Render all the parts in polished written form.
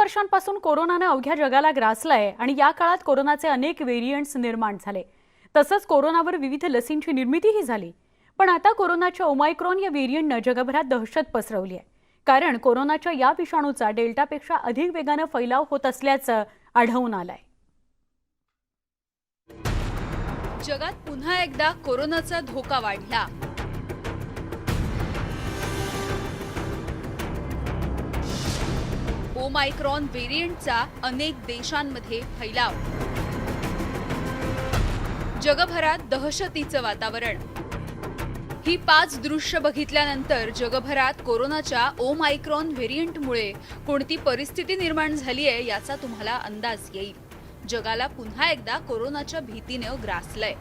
वर्षांपासून कोरोनाने अवघ्या जगाला ग्रासलाय आणि या काळात कोरोनाचे अनेक व्हेरिएंट्स निर्माण झाले। तसंच कोरोनावर विविध लसींची निर्मितीही झाली। पण आता कोरोनाच्या ओमायक्रॉन या व्हेरिएंटने जगभरात दहशत पसरवली आहे। कारण कोरोनाच्या या विषाणूचा डेल्टापेक्षा अधिक वेगाने फैलाव होत असल्याचं आढळून आलंय। जगात पुन्हा एकदा कोरोनाचा धोका वाढला। ओमायक्रॉन व्हेरिएंटचा अनेक देशांमध्ये फैलाव। जगभरात दहशतीचं वातावरण। ही 5 दृश्य बघितल्यानंतर जगभरात कोरोनाच्या ओमायक्रॉन व्हेरिएंटमुळे कोणती परिस्थिती निर्माण झाली आहे याचा तुम्हाला अंदाज येईल। जगाला पुन्हा एकदा कोरोनाच्या भीतीने ग्रासलंय।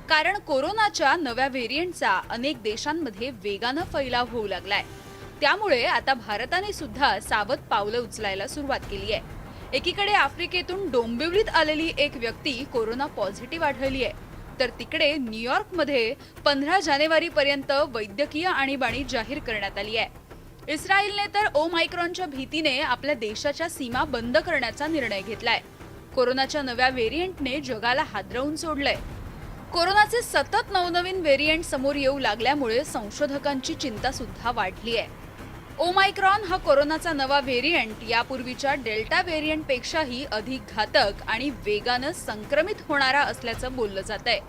कारण कोरोनाच्या नव्या व्हेरिएंटचा अनेक देशांमध्ये वेगाने फैलाव होऊ लागलाय। त्यामुळे आता भारताने सुद्धा सावध पावलं उचलायला सुरुवात केली आहे। एकीकडे आफ्रिकेतून डोंबिवलीत आलेली एक व्यक्ती कोरोना पॉझिटिव्ह आढळली आहे, तर तिकडे न्यूयॉर्कमध्ये 15 जानेवारीपर्यंत वैद्यकीय आणीबाणी जाहीर करण्यात आली आहे। इस्रायलने तर ओमायक्रॉनच्या भीतीने आपल्या देशाच्या सीमा बंद करण्याचा निर्णय घेतलाय। कोरोनाच्या नव्या व्हेरिएंटने जगाला हादरवून सोडलंय। कोरोनाचे सतत नवनवीन व्हेरिएंट समोर येऊ लागल्यामुळे संशोधकांची चिंता सुद्धा वाढली आहे। ओमायक्रॉन हा कोरोनाचा नवा व्हेरिएंट यापूर्वीच्या डेल्टा व्हेरिएंटपेक्षाही अधिक घातक आणि वेगाने संक्रमित होणारा असल्याचं बोललं जातंय।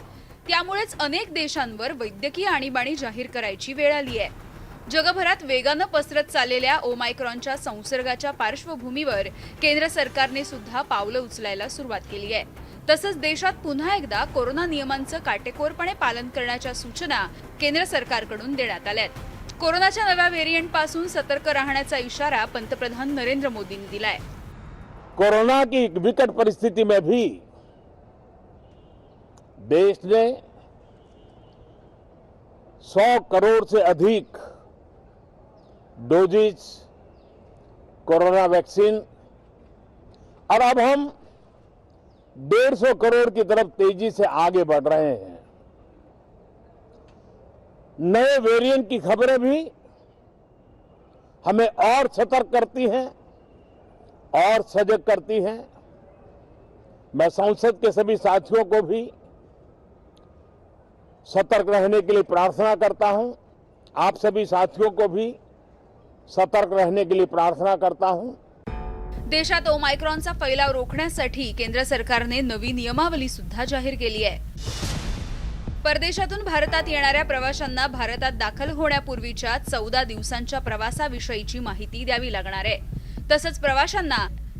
त्यामुळेच अनेक देशांवर वैद्यकीय आणीबाणी जाहीर करायची वेळ आली आहे। जगभरात वेगाने पसरत चाललेल्या ओमायक्रॉनच्या संसर्गाच्या पार्श्वभूमीवर केंद्र सरकारने सुद्धा पावलं उचलायला सुरुवात केली आहे। तसंच देशात पुन्हा एकदा कोरोना नियमांचं काटेकोरपणे पालन करण्याच्या सूचना केंद्र सरकारकडून देण्यात आल्यात। कोरोनाच्या नव्या व्हेरिएंट पासून सतर्क राहण्याचा इशारा पंतप्रधान नरेंद्र मोदींनी दिलाय। कोरोना की विकट परिस्थिति में भी देश ने 100 करोड़ से अधिक डोजेज कोरोना वैक्सीन और अब हम 150 करोड़ की तरफ तेजी से आगे बढ़ रहे हैं। नए वेरिएंट की खबरें भी हमें और सतर्क करती हैं और सजग करती हैं। मैं संसद के सभी साथियों को भी सतर्क रहने के लिए प्रार्थना करता हूं। आप सभी साथियों को भी सतर्क रहने के लिए प्रार्थना करता हूं। देशात ओमायक्रॉनचा फैलाव रोखण्यासाठी केंद्र सरकारने नवी नियमावली सुद्धा जाहीर केली आहे। परदेशातून भारतात येणाऱ्या प्रवाशांना भारतात दाखल होण्यापूर्वीच्या 14 दिवसांच्या प्रवासाविषयीची माहिती द्यावी लागणार आहे। तसंच प्रवाशांना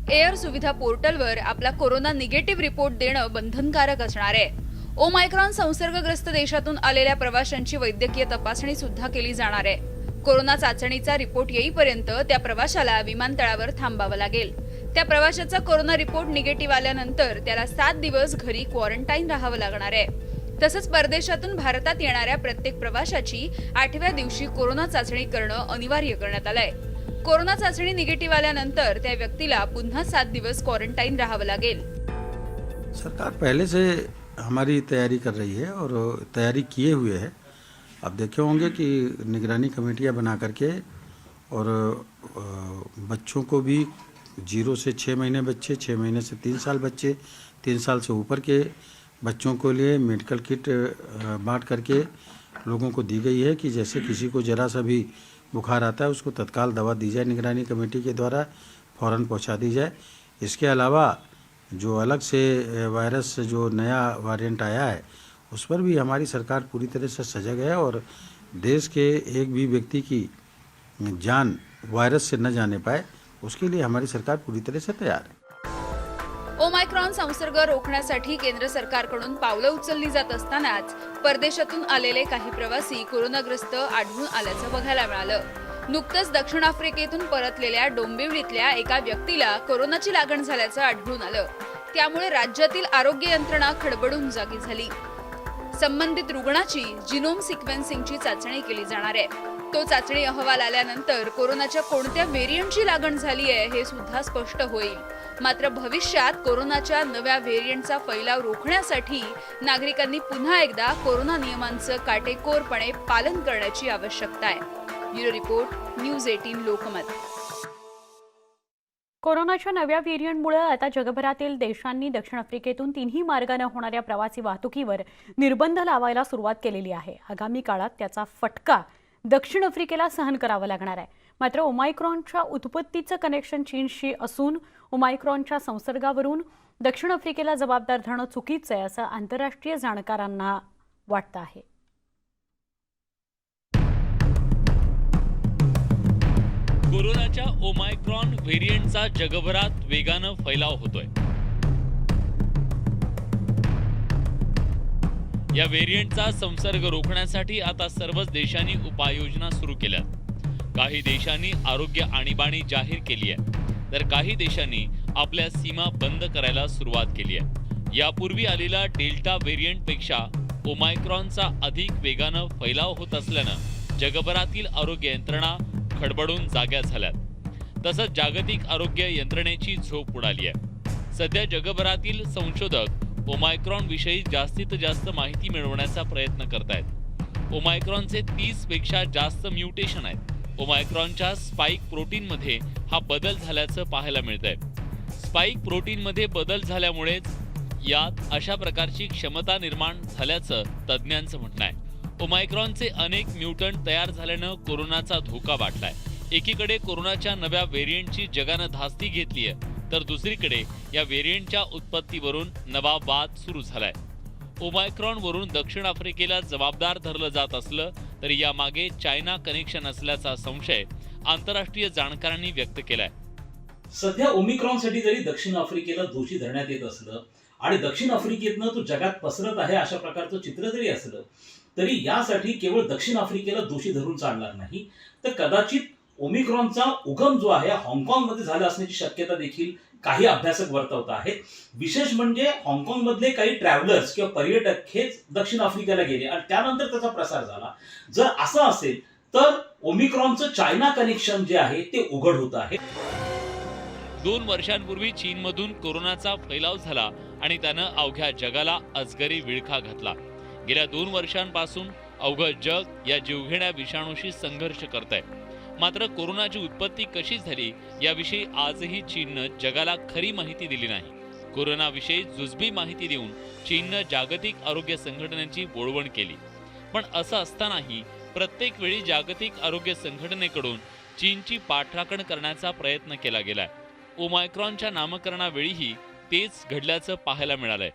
एअर सुविधा पोर्टलवर आपला कोरोना निगेटिव्ह रिपोर्ट देणं बंधनकारक असणार आहे। ओमायक्रॉन संसर्गग्रस्त देशातून आलेल्या प्रवाशांची वैद्यकीय तपासणी सुद्धा केली जाणार आहे। कोरोना चाचणीचा रिपोर्ट येईपर्यंत त्या प्रवाशाला विमानतळावर थांबावं लागेल। त्या प्रवाशाचा कोरोना रिपोर्ट निगेटिव्ह आल्यानंतर त्याला 7 दिवस घरी क्वारंटाईन राहावं लागणार आहे। तसंच परदेशातून भारतात येणाऱ्या प्रत्येक प्रवाशाची 8व्या दिवशी कोरोना चाचणी करणं अनिवार्य करण्यात आलंय। कोरोना चाचणी निगेटिव्ह आल्यानंतर त्या व्यक्तीला पुन्हा 7 दिवस क्वारंटाईन राहावं लागेल। सरकार पहले से हमारी तैयारी कर रही है और तैयारी किए हुए है। आप देखे होंगे कि निगरानी कमेटियां बना करके और बच्चों को भी 0 से 6 महीने बच्चे, 6 महीने से 3 साल बच्चे, 3 साल से ऊपर के बच्चों को लिए मेडिकल किट बांट करके लोगों को दी गई है कि जैसे किसी को जरा सा भी बुखार आता है उसको तत्काल दवा दी जाए, निगरानी कमेटी के द्वारा फ़ौरन पहुंचा दी जाए। इसके अलावा जो अलग से वायरस जो नया वेरिएंट आया है उस पर भी हमारी सरकार पूरी तरह से सजग है और देश के एक भी व्यक्ति की जान वायरस से न जाने पाए उसके लिए हमारी सरकार पूरी तरह से तैयार है। ओमायक्रॉन संसर्ग रोखण्यासाठी केंद्र सरकारकडून पावलं उचलली जात असतानाच परदेशातून आलेले काही प्रवासी कोरोनाग्रस्त आढळून आल्याचं बघायला मिळालं। नुकतंच दक्षिण आफ्रिकेतून परतलेल्या डोंबिवलीतल्या एका व्यक्तीला कोरोनाची लागण झाल्याचं आढळून आलं। त्यामुळे राज्यातील आरोग्य यंत्रणा खडबडून जागी झाली। संबंधित रुग्णाची जिनोम सिक्वेन्सिंगची चाचणी केली जाणार आहे। तो चाचणी अहवाल आल्यानंतर कोरोनाच्या कोणत्या व्हेरिएंटची लागण झाली आहे हे सुद्धा स्पष्ट होईल। मात्र भविष्यात कोरोनाच्या नव्या व्हेरिएंटचा फैलाव रोखण्यासाठी नागरिकांनी पुन्हा एकदा कोरोना नियमांचं काटेकोरपणे पालन करण्याची आवश्यकता आहे। Bureau report, news 18 Lokmat. कोरोनाच्या नव्या व्हेरियंटमुळे आता जगभरातील देशांनी दक्षिण आफ्रिकेतून तिन्ही मार्गाने होणाऱ्या प्रवासी वाहतुकीवर निर्बंध लावायला सुरुवात केलेली आहे. आगामी काळात त्याचा फटका दक्षिण आफ्रिकेला सहन करावा लागणार आहे. मात्र ओमायक्रॉनच्या उत्पत्तीचं कनेक्शन चीनशी असून ओमायक्रॉनच्या संसर्गावरून दक्षिण आफ्रिकेला जबाबदार धरणं चुकीचं आहे असं आंतरराष्ट्रीय जाणकारांना वाटतं आहे. कोरोनाच्या ओमायक्रॉन व्हेरियंटचा जगभरात वेगानं फैलाव होतोय. या व्हेरियंटचा संसर्ग रोखण्यासाठी आता सर्वच देशांनी उपाययोजना सुरू केल्यात. काही देशांनी आरोग्य आणीबाणी जाहीर केली आहे, तर काही देशांनी आपल्या सीमा बंद करायला सुरुवात केली आहे. यापूर्वी आलेला डेल्टा व्हेरियंटपेक्षा ओमायक्रॉनचा अधिक वेगानं फैलाव होत असल्यानं जगभरातील आरोग्य यंत्रणा खडबडून जाग्या झाल्यात. तसंच जागतिक आरोग्य यंत्रणेची झोप उडाली आहे. सध्या जगभरातील संशोधक ओमायक्रॉन विषयी जास्तीत जास्त माहिती मिळवण्याचा प्रयत्न करतायत. ओमायक्रॉनचे 30 पेक्षा जास्त म्युटेशन आहेत. ओमायक्रॉनच्या स्पाइक प्रोटीनमध्ये हा बदल झाल्याचं पाहायला मिळतंय. स्पाइक प्रोटीनमध्ये बदल झाल्यामुळेच यात अशा प्रकारची क्षमता निर्माण झाल्याचं तज्ज्ञांचं म्हणणं आहे. ओमायक्रॉनचे अनेक म्युटंट तयार झाल्यानं कोरोनाचा धोका वाढलाय. एकीकडे कोरोनाच्या नव्या व्हेरियंटची जगानं धास्ती घेतली आहे, तर दुसरीकडे या व्हेरियंटच्या उत्पत्तीवरून नवा वाद सुरू झालाय. ओमायक्रॉन वरून दक्षिण आफ्रिकेला जबाबदार धरलं जात असलं तरी यामागे चायना कनेक्शन असल्याचा संशय आंतरराष्ट्रीय जाणकारांनी व्यक्त केलाय. सध्या ओमिक्रॉनसाठी जरी दक्षिण आफ्रिकेला दोषी धरण्यात येत असलं आणि दक्षिण आफ्रिकेतनं तो जगात पसरत आहे अशा प्रकारचं चित्र जरी असलं तरी यासाठी केवळ दक्षिण आफ्रिकेला दोषी धरून चालणार नाही, तर कदाचित ओमिक्रॉनचा उगम जो आहे हाँगकाँगमध्ये झाला असण्याची शक्यता देखील काही अभ्यासक वर्तवत आहेत. विशेष म्हणजे हाँगकाँगमधले काही ट्रॅव्हलर्स किंवा पर्यटक हेच दक्षिण आफ्रिकेला गेले आणि त्यानंतर त्याचा प्रसार झाला. जर असं असेल तर ओमिक्रॉनचं चायना कनेक्शन जे आहे ते उघड होत आहे. 2 वर्षांपूर्वी चीनमधून कोरोनाचा फैलाव झाला आणि त्यानं अवघ्या जगाला अजगरी विळखा घातला. गेल्या 2 वर्षांपासून अवघं जग या जीवघेण्या विषाणूशी संघर्ष करतंय. मात्र कोरोनाची उत्पत्ती कशी झाली याविषयी आजही चीननं जगाला खरी माहिती दिली नाही. कोरोनाविषयी जुजबी माहिती देऊन चीननं जागतिक आरोग्य संघटनेची बोळवण केली. पण असं असतानाही प्रत्येक वेळी जागतिक आरोग्य संघटनेकडून चीनची पाठराखण करण्याचा प्रयत्न केला गेलाय. ओमायक्रॉनच्या नामकरणावेळीही तेच घडल्याचं पाहायला मिळालंय.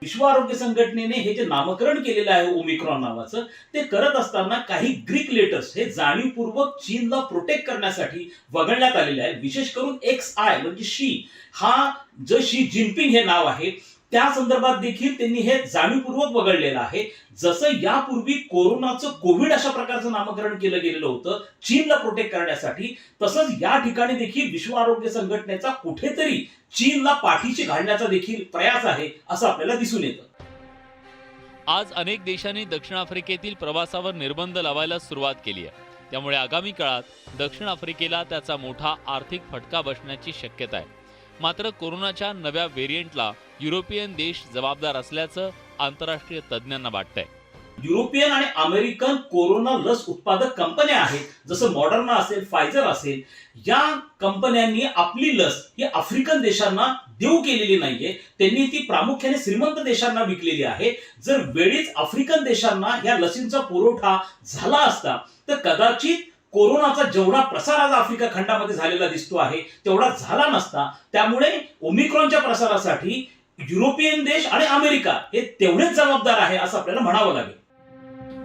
विश्व आरोग्य संघटनेने हे जे नामकरण केलेलं आहे ओमिक्रॉन नावाचं ते करत असताना काही ग्रीक लेटर्स हे जाणीवपूर्वक चीनला प्रोटेक्ट करण्यासाठी वगळण्यात आलेले आहे. विशेष करून XI म्हणजे शी, हा जो शी जिनपिंग हे नाव आहे त्या संदर्भात देखील त्यांनी हे जाणीवपूर्वक वगळलेलं आहे. जसं यापूर्वी कोरोनाचं कोविड अशा प्रकारचं नामकरण केलं गेलेलं होतं चीनला प्रोटेक्ट करण्यासाठी, तसंच या ठिकाणी देखील विश्व आरोग्य संघटनेचा कुठेतरी चीनला पाठीशी घालण्याचा देखील प्रयास आहे असं आपल्याला दिसून येतं. आज अनेक देशांनी दक्षिण आफ्रिकेतील प्रवासावर निर्बंध लावायला सुरुवात केली आहे. त्यामुळे आगामी काळात दक्षिण आफ्रिकेला त्याचा मोठा आर्थिक फटका बसण्याची शक्यता आहे. मात्र कोरोनाच्या नव्या व्हेरियंटला युरोपियन देश जबाबदार असल्याचं आंतरराष्ट्रीय तज्ज्ञांना वाटतंय. युरोपियन आणि अमेरिकन कोरोना लस उत्पादक कंपन्या आहेत, जसं मॉडर्ना असेल, फायझर असेल, या कंपन्यांनी आपली लस ही आफ्रिकन देशांना देऊ केलेली नाहीये. त्यांनी ती प्रामुख्याने श्रीमंत देशांना विकलेली आहे. जर वेळीच आफ्रिकन देशांना या लसींचा पुरवठा झाला असता तर कदाचित कोरोनाचा जेवढा प्रसार आज आफ्रिका खंडामध्ये झालेला दिसतो आहे तेवढा झाला नसता. त्यामुळे ओमिक्रॉनच्या प्रसारासाठी युरोपियन देश आणि अमेरिका हे तेवढेच जबाबदार आहे असं आपल्याला म्हणावं लागेल.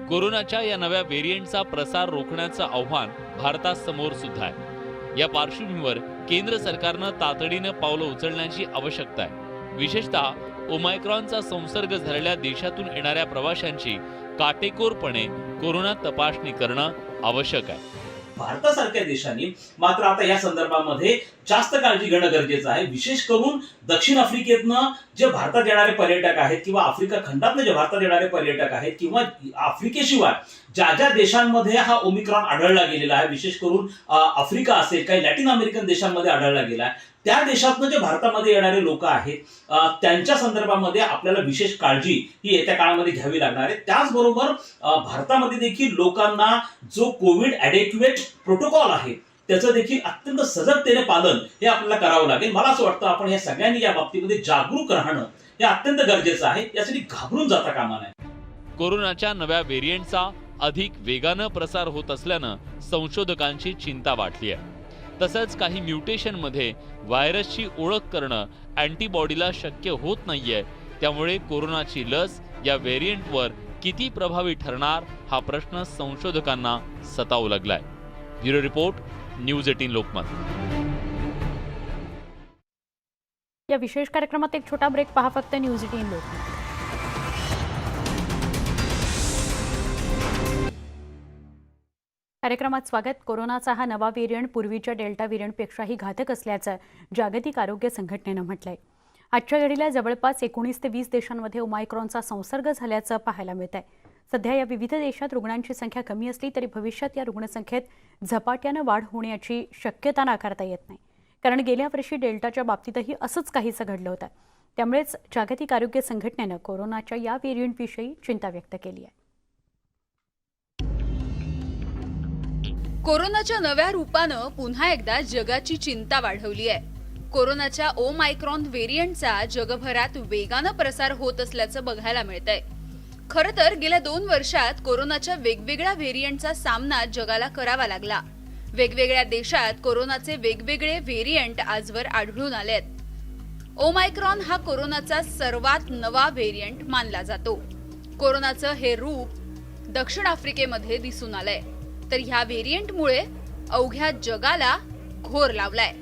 कोरोनाच्या या नव्या व्हेरियंटचा प्रसार रोखण्याचं आव्हान भारतासमोर सुद्धा आहे. या पार्श्वभूमीवर केंद्र सरकारनं तातडीनं पावलं उचलण्याची आवश्यकता आहे. विशेषतः ओमायक्रॉनचा संसर्ग झालेल्या देशातून येणाऱ्या प्रवाशांची काटेकोरपणे कोरोना तपासणी करणं आवश्यक आहे. भारतासारख्या देशांनी मात्र आता या संदर्भामध्ये जास्त काळजी घेणं गरजेचं आहे. विशेष करून दक्षिण आफ्रिकेतनं जे भारतात येणारे पर्यटक आहेत किंवा आफ्रिका खंडातनं जे भारतात येणारे पर्यटक आहेत किंवा आफ्रिकेशिवाय ज्या ज्या देशांमध्ये हा ओमिक्रॉन आढळला गेलेला आहे, विशेष करून आफ्रिका असेल, काही लॅटिन अमेरिकन देशांमध्ये आढळला गेला आहे, त्या देशातनं जे भारतामध्ये येणारे लोक आहेत त्यांच्या संदर्भामध्ये आपल्याला विशेष काळजी ही येत्या काळामध्ये घ्यावी लागणार आहे. त्याचबरोबर भारतामध्ये देखील लोकांना जो कोविड ॲडेक्युएट प्रोटोकॉल आहे त्याचं देखील अत्यंत सजगतेने पालन हे आपल्याला करावं लागेल. मला असं वाटतं आपण या सगळ्यांनी या बाबतीमध्ये जागरूक राहणं हे अत्यंत गरजेचं आहे. यासाठी घाबरून जाता कामा नये. कोरोनाच्या नव्या व्हेरियंटचा अधिक वेगानं प्रसार होत असल्यानं संशोधकांची चिंता वाढली आहे. तसंच काही म्युटेशनमध्ये व्हायरसची ओळख करणं अँटीबॉडीला शक्य होत नाहीये. त्यामुळे कोरोनाची लस या व्हेरियंटवर किती प्रभावी ठरणार हा प्रश्न संशोधकांना सतावू लागलाय. Bureau report, news 18 Lokmat. या विशेष कार्यक्रमात एक छोटा ब्रेक पहा फक्त न्यूज 18 लोकमत. कार्यक्रमात स्वागत. कोरोनाचा हा नवा व्हेरियंट पूर्वीच्या डेल्टा व्हेरियंटपेक्षाही घातक असल्याचं जागतिक आरोग्य संघटनेनं म्हटलंय. आजच्या घडीला जवळपास 19 ते 20 देशांमध्ये ओमायक्रॉनचा संसर्ग झाल्याचं पाहायला मिळत आहे. सध्या या विविध देशात रुग्णांची संख्या कमी असली तरी भविष्यात या रुग्णसंख्येत झपाट्यानं वाढ होण्याची शक्यता नाकारता येत नाही. कारण गेल्या वर्षी डेल्टाच्या बाबतीतही असंच काहीसं घडलं होतं. त्यामुळेच जागतिक आरोग्य संघटनेनं कोरोनाच्या या व्हेरियंटविषयी चिंता व्यक्त केली आहे. कोरोनाच्या नव्या रूपानं पुन्हा एकदा जगाची चिंता वाढवली आहे. कोरोनाच्या ओमायक्रॉन व्हेरियंटचा जगभरात वेगानं प्रसार होत असल्याचं बघायला मिळतंय. खरं तर गेल्या 2 वर्षात कोरोनाच्या वेगवेगळ्या व्हेरियंटचा सामना जगाला करावा लागला. वेगवेगळ्या देशात कोरोनाचे वेगवेगळे व्हेरियंट आजवर आढळून आलेत. ओमायक्रॉन हा कोरोनाचा सर्वात नवा व्हेरियंट मानला जातो. कोरोनाचं हे रूप दक्षिण आफ्रिकेमध्ये दिसून आलंय. तर ह्या व्हेरियंटमुळे अवघ्या जगाला घोर लावलाय.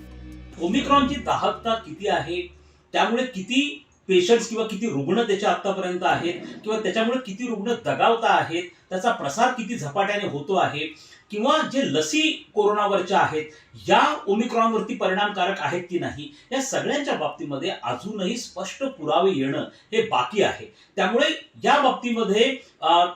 ओमिक्रॉनची दाहकता किती आहे, त्यामुळे किती पेशंट्स किंवा किती रुग्ण त्याच्या आतापर्यंत आहेत, किंवा त्याच्यामुळे किती रुग्ण दगावता आहेत, त्याचा प्रसार किती झपाट्याने होतो आहे, किंवा जे लसी कोरोनावरच्या आहेत या ओमिक्रॉनवरती परिणामकारक आहेत की नाही, या सगळ्यांच्या बाबतीमध्ये अजूनही स्पष्ट पुरावे येणं हे बाकी आहे. त्यामुळे या बाबतीमध्ये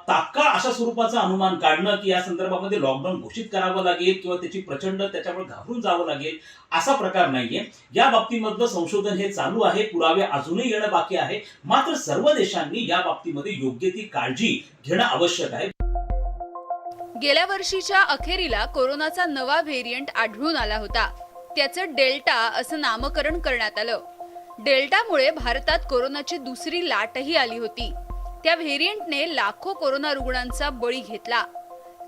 तात्काळ अशा स्वरूपाचा अनुमान काढणं की या संदर्भामध्ये लॉकडाऊन घोषित करावं लागेल किंवा त्याची प्रचंड त्याच्यामुळे घाबरून जावं लागेल असा प्रकार नाहीये. या बाबतीमधलं संशोधन हे चालू आहे. पुरावे अजूनही येणं बाकी आहे. मात्र सर्व देशांनी या बाबतीमध्ये योग्य ती काळजी घेणं आवश्यक आहे. गेल्या वर्षीच्या अखेरीला कोरोनाचा नवा व्हेरियंट आढळून आला होता. त्याचं डेल्टा असं नामकरण करण्यात आलं. डेल्टामुळे भारतात कोरोनाची दुसरी लाटही आली होती. त्या व्हेरियंटने लाखो कोरोना रुग्णांचा बळी घेतला.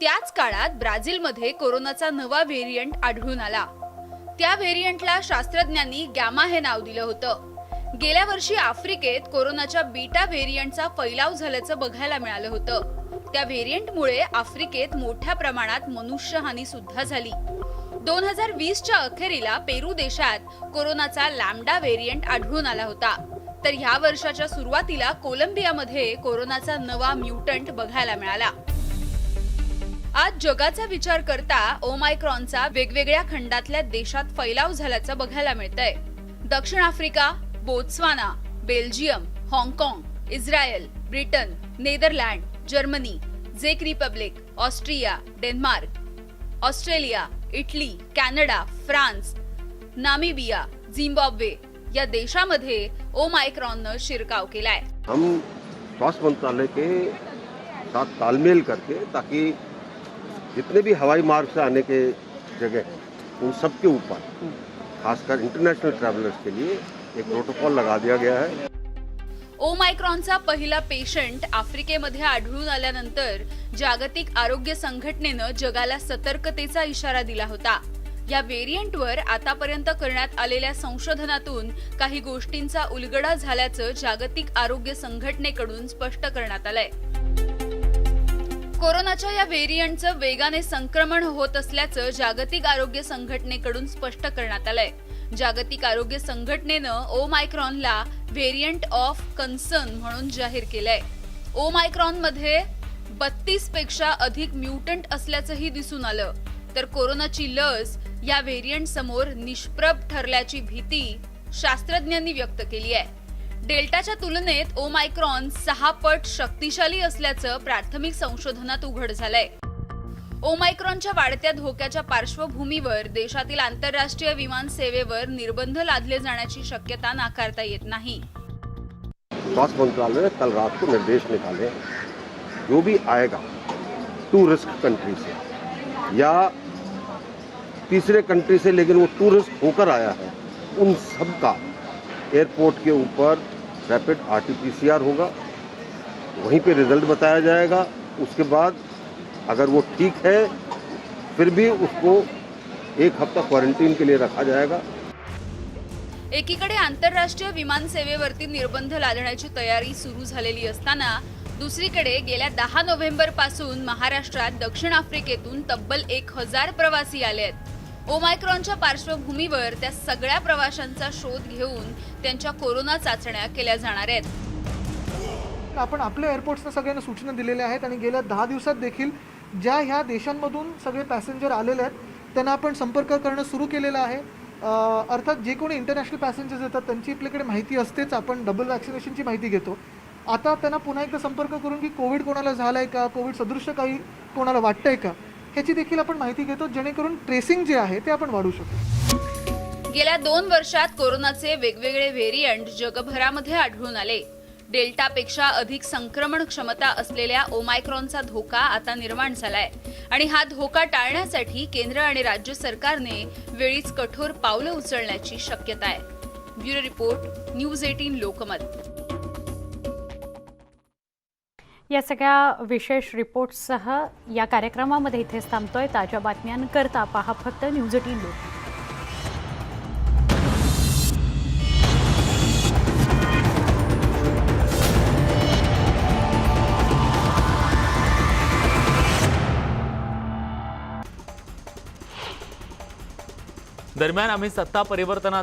त्याच काळात ब्राझीलमध्ये कोरोनाचा नवा व्हेरियंट आढळून आला. त्या व्हेरियंटला शास्त्रज्ञांनी गॅमा हे नाव दिलं होतं. गेल्या वर्षी आफ्रिकेत कोरोनाच्या बीटा व्हेरियंटचा फैलाव झाल्याचं बघायला मिळालं होतं. त्या व्हेरियंटमुळे आफ्रिकेत मोठ्या प्रमाणात मनुष्यहानी सुद्धा झाली. 2020च्या अखेरीला पेरू देशात कोरोनाचा लॅम्डा व्हेरियंट आढळून आला होता. तर ह्या वर्षाच्या सुरुवातीला कोलंबियामध्ये कोरोनाचा नवा म्युटंट बघायला मिळाला. आज जगाचा विचार करता ओमायक्रॉनचा वेगवेगळ्या खंडातल्या देशात फैलाव झाल्याचं बघायला मिळतंय. दक्षिण आफ्रिका, बोत्स्वाना, बेल्जियम, हाँगकाँग, इस्रायल, ब्रिटन, नेदरलँड, जर्मनी, झेक Republic, Austria, Denmark, Australia, Italy, Canada, France, Namibia, Zimbabwe या देशामध्ये ओमायक्रॉननं शिरकाव केलाय. हम स्वास्थ्य मंत्रालय के साथ तालमेल करके ताकि जितने भी हवाई मार्ग से आने के जगह उन सब के ऊपर खासकर इंटरनेशनल ट्रैवलर्स के लिए एक प्रोटोकॉल लगा दिया गया है. ओमायक्रॉनचा पहिला पेशंट आफ्रिकेमध्ये आढळून आल्यानंतर जागतिक आरोग्य संघटनेनं जगाला सतर्कतेचा इशारा दिला होता. या व्हेरियंटवर आतापर्यंत करण्यात आलेल्या संशोधनातून काही गोष्टींचा उलगडा झाल्याचं जागतिक आरोग्य संघटनेकडून स्पष्ट करण्यात आलंय. कोरोनाच्या या व्हेरियंटचं वेगाने संक्रमण होत असल्याचं जागतिक आरोग्य संघटनेकडून स्पष्ट करण्यात आलंय. जागतिक आरोग्य संघटनेनं ओमायक्रॉनला व्हेरियंट ऑफ कन्सर्न म्हणून जाहीर केलंय. ओमायक्रॉनमध्ये 32 पेक्षा अधिक म्युटंट असल्याचंही दिसून आलं. तर कोरोनाची लस या व्हेरियंट समोर निष्प्रभ ठरल्याची भीती शास्त्रज्ञांनी व्यक्त केली आहे. डेल्टाच्या तुलनेत ओमायक्रॉन 6 पट शक्तिशाली असल्याचं प्राथमिक संशोधनात उघड झालंय. ओमायक्रॉनच्या वाढत्या धोक्याच्या पार्श्वभूमीवर देशातील आंतरराष्ट्रीय विमान सेवेवर निर्बंध लादले जाण्याची शक्यता नाकारता येत नाही. स्वास्थ्य मंत्रालय ने कल रात को निर्देश निकाले, जो भी आएगा टू रिस्क कंट्री से या तीसरे कंट्री से लेकिन वो टूरिस्ट होकर आया है, उन सब का एयरपोर्ट के ऊपर रैपिड RT-PCR होगा, वहीं पे रिजल्ट बताया जाएगा। उसके बाद अगर वो ठीक है फिर भी उसको 1 हफ्ता क्वारंटीन के लिए रखा जाएगा। एकीकडे आंतरराष्ट्रीय विमान सेवेवरती निर्बंध लादण्याची तयारी सुरू झालेली असताना दुसरीकडे गेल्या 10 नोव्हेंबर पासून महाराष्ट्रात दक्षिण आफ्रिकेतून तब्बल 1000 प्रवासी आले आहेत। ओमायक्रॉनच्या पार्श्वभूमीवर त्या सगळ्या प्रवाशांचा शोध घेऊन त्यांच्या कोरोना चाचण्या केल्या जाणार आहेत। आपण आपल्या एअरपोर्ट्सना सगळ्यांना सूचना दिलेल्या आहेत आणि गेल्या 10 दिवसात देखील ज्या ह्या देशांमधून सगळे पॅसेंजर आलेले आहेत त्यांना आपण संपर्क करणं सुरू केलेलं आहे। अर्थात जे कोणी इंटरनॅशनल पॅसेंजर्स येतात त्यांची आपल्याकडे माहिती असतेच, आपण डबल वॅक्सिनेशनची माहिती घेतो। आता त्यांना पुन्हा एकदा संपर्क करून की कोविड कोणाला झालाय का, कोविड सदृश काही कोणाला वाटतंय का, ह्याची देखील आपण माहिती घेतो, जेणेकरून ट्रेसिंग जे आहे ते आपण वाढवू शकतो। गेल्या 2 वर्षात कोरोनाचे वेगवेगळे व्हेरियंट जगभरामध्ये आढळून आले। डेल्टापेक्षा अधिक संक्रमण क्षमता असलेल्या ओमायक्रॉनचा धोका आता निर्माण झालाय आणि हा धोका टाळण्यासाठी केंद्र आणि राज्य सरकारने वेळीच कठोर पावलं उचलण्याची शक्यता आहे। Bureau report, news 18 Lokmat. या सगळ्या विशेष रिपोर्ट्ससह या कार्यक्रमामध्ये इथेच थांबतोय। ताज्या बातम्यांकरता पहा फक्त न्यूज 18 लोक। दरम्यान आम्ही सत्ता परिवर्तनाचा